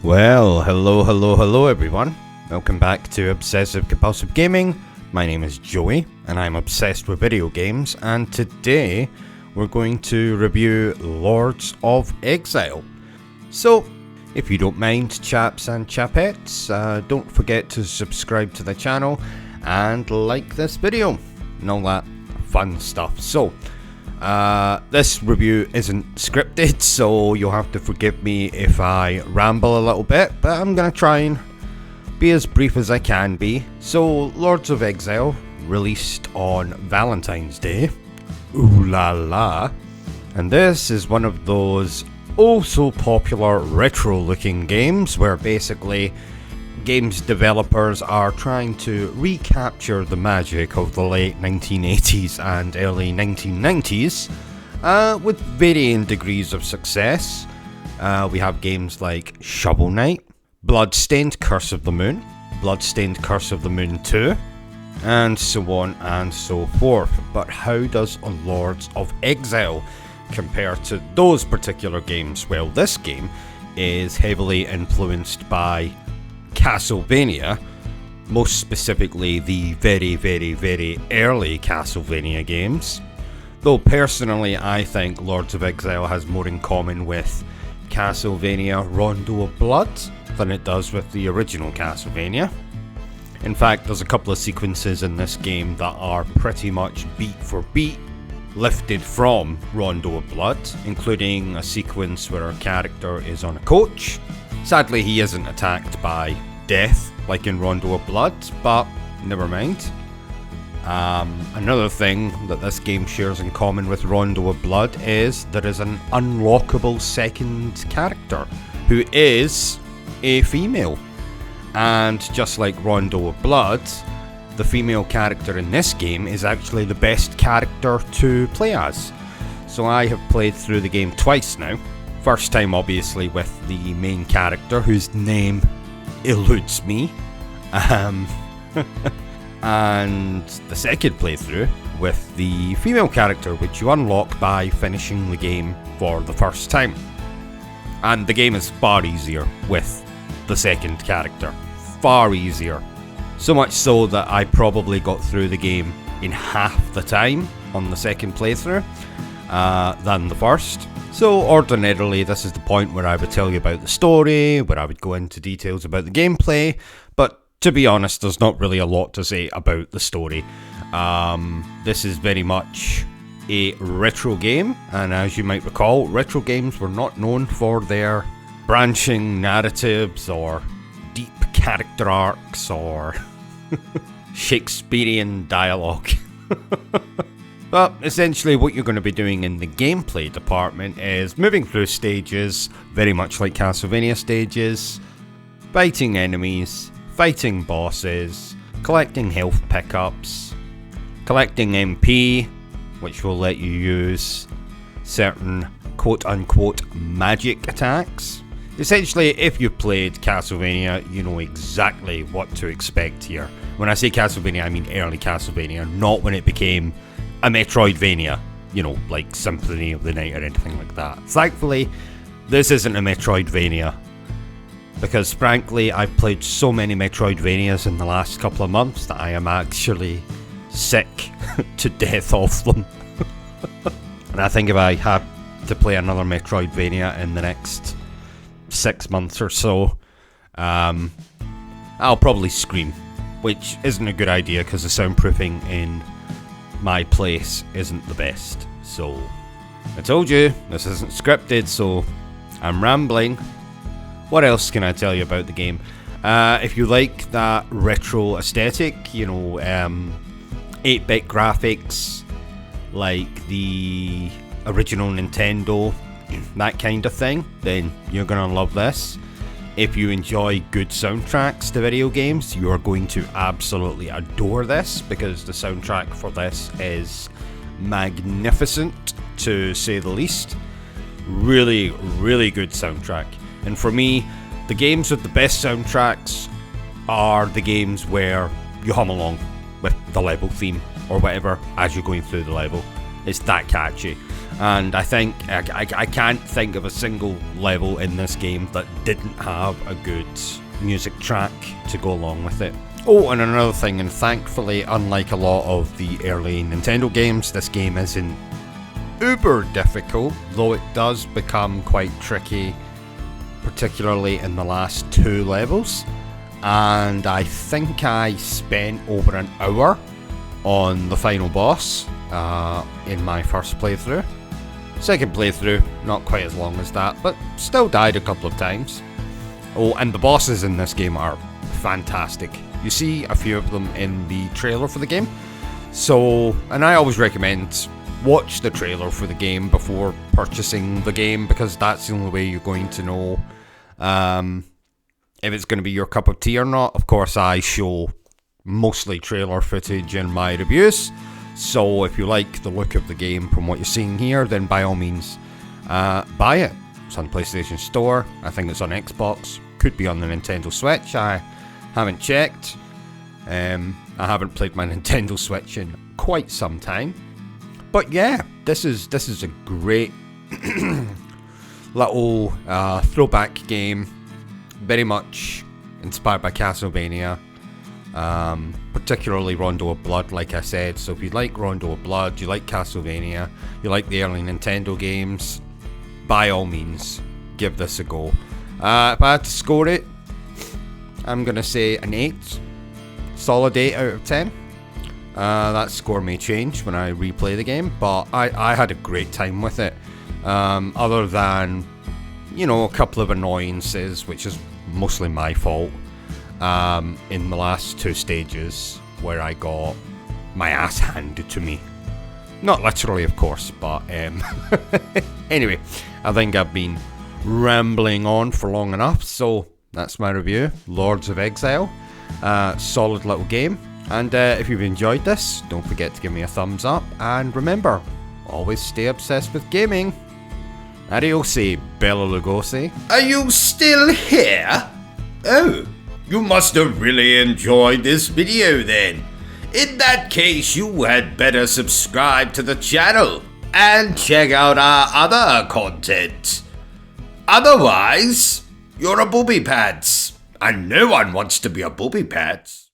Well, hello everyone. Welcome back to Obsessive Compulsive Gaming. My name is Joey, and I'm obsessed with video games, and today we're going to review Lords of Exile. So, if you don't mind, chaps and chapettes, don't forget to subscribe to the channel and like this video, and all that fun stuff. So, this review isn't scripted, so you'll have to forgive me if I ramble a little bit, but I'm gonna try and be as brief as I can be. So, Lords of Exile, released on Valentine's Day. Ooh la la. And this is one of those so popular retro looking games where basically games developers are trying to recapture the magic of the late 1980s and early 1990s with varying degrees of success. We have games like Shovel Knight, Bloodstained Curse of the Moon, Bloodstained Curse of the Moon 2, and so on and so forth. But how does Lords of Exile compare to those particular games? Well, this game is heavily influenced by Castlevania, most specifically the very early Castlevania games. Though personally I think Lords of Exile has more in common with Castlevania Rondo of Blood than it does with the original Castlevania. In fact, there's a couple of sequences in this game that are pretty much beat for beat lifted from Rondo of Blood, including a sequence where our character is on a coach. Sadly, he isn't attacked by death like in Rondo of Blood, but never mind. Another thing that this game shares in common with Rondo of Blood is there is an unlockable second character who is a female. And just like Rondo of Blood, the female character in this game is actually the best character to play as. So I have played through the game twice now. First time obviously with the main character whose name eludes me. And the second playthrough with the female character, which you unlock by finishing the game for the first time. And the game is far easier with the second character. Far easier. So much so that I probably got through the game in half the time on the second playthrough than the first. So ordinarily this is the point where I would tell you about the story, where I would go into details about the gameplay, but to be honest there's not really a lot to say about the story. This is very much a retro game, and as you might recall, retro games were not known for their branching narratives or deep character arcs or Shakespearean dialogue. But essentially what you're going to be doing in the gameplay department is moving through stages, very much like Castlevania stages, fighting enemies, fighting bosses, collecting health pickups, collecting MP, which will let you use certain quote-unquote magic attacks. Essentially, if you've played Castlevania, you know exactly what to expect here. When I say Castlevania, I mean early Castlevania, not when it became a Metroidvania, you know, like Symphony of the Night or anything like that. Thankfully, this isn't a Metroidvania, because frankly, I've played so many Metroidvanias in the last couple of months that I am actually sick to death of them. And I think if I had to play another Metroidvania in the next 6 months or so, I'll probably scream, which isn't a good idea because the soundproofing in my place isn't the best. So I told you this isn't scripted, so I'm rambling. What else can I tell you about the game? If you like that retro aesthetic, you know, 8-bit graphics like the original Nintendo, that kind of thing, then you're gonna love this. If you enjoy good soundtracks to video games, you are going to absolutely adore this, because the soundtrack for this is magnificent, to say the least. Really good soundtrack. And for me, the games with the best soundtracks are the games where you hum along with the level theme or whatever as you're going through the level. It's that catchy. And I think I can't think of a single level in this game that didn't have a good music track to go along with it. Oh, and another thing, and thankfully, unlike a lot of the early Nintendo games, this game isn't uber difficult, though it does become quite tricky, particularly in the last 2 levels. And I think I spent over an hour on the final boss in my first playthrough. Second playthrough, not quite as long as that, but still died a couple of times. Oh, and the bosses in this game are fantastic. You see a few of them in the trailer for the game. So, and I always recommend watch the trailer for the game before purchasing the game, because that's the only way you're going to know if it's going to be your cup of tea or not. Of course, I show mostly trailer footage in my reviews. So if you like the look of the game from what you're seeing here, then by all means, buy it. It's on PlayStation Store. I think it's on Xbox. Could be on the Nintendo Switch. I haven't checked. I haven't played my Nintendo Switch in quite some time. But yeah, this is a great little throwback game. Very much inspired by Castlevania. Particularly Rondo of Blood, like I said. So if you like Rondo of Blood, you like Castlevania, you like the early Nintendo games, by all means, give this a go. If I had to score it, I'm going to say an 8. Solid 8 out of 10. That score may change when I replay the game, but I had a great time with it. Other than, you know, a couple of annoyances, which is mostly my fault. In the last 2 stages where I got my ass handed to me. Not literally, of course, but anyway, I think I've been rambling on for long enough, so that's my review. Lords of Exile. Solid little game. And if you've enjoyed this, don't forget to give me a thumbs up, and remember, always stay obsessed with gaming. Adios, Bella Lugosi. Are you still here? Oh. You must have really enjoyed this video then. In that case, you had better subscribe to the channel and check out our other content. Otherwise, you're a booby pants, and no one wants to be a booby pants.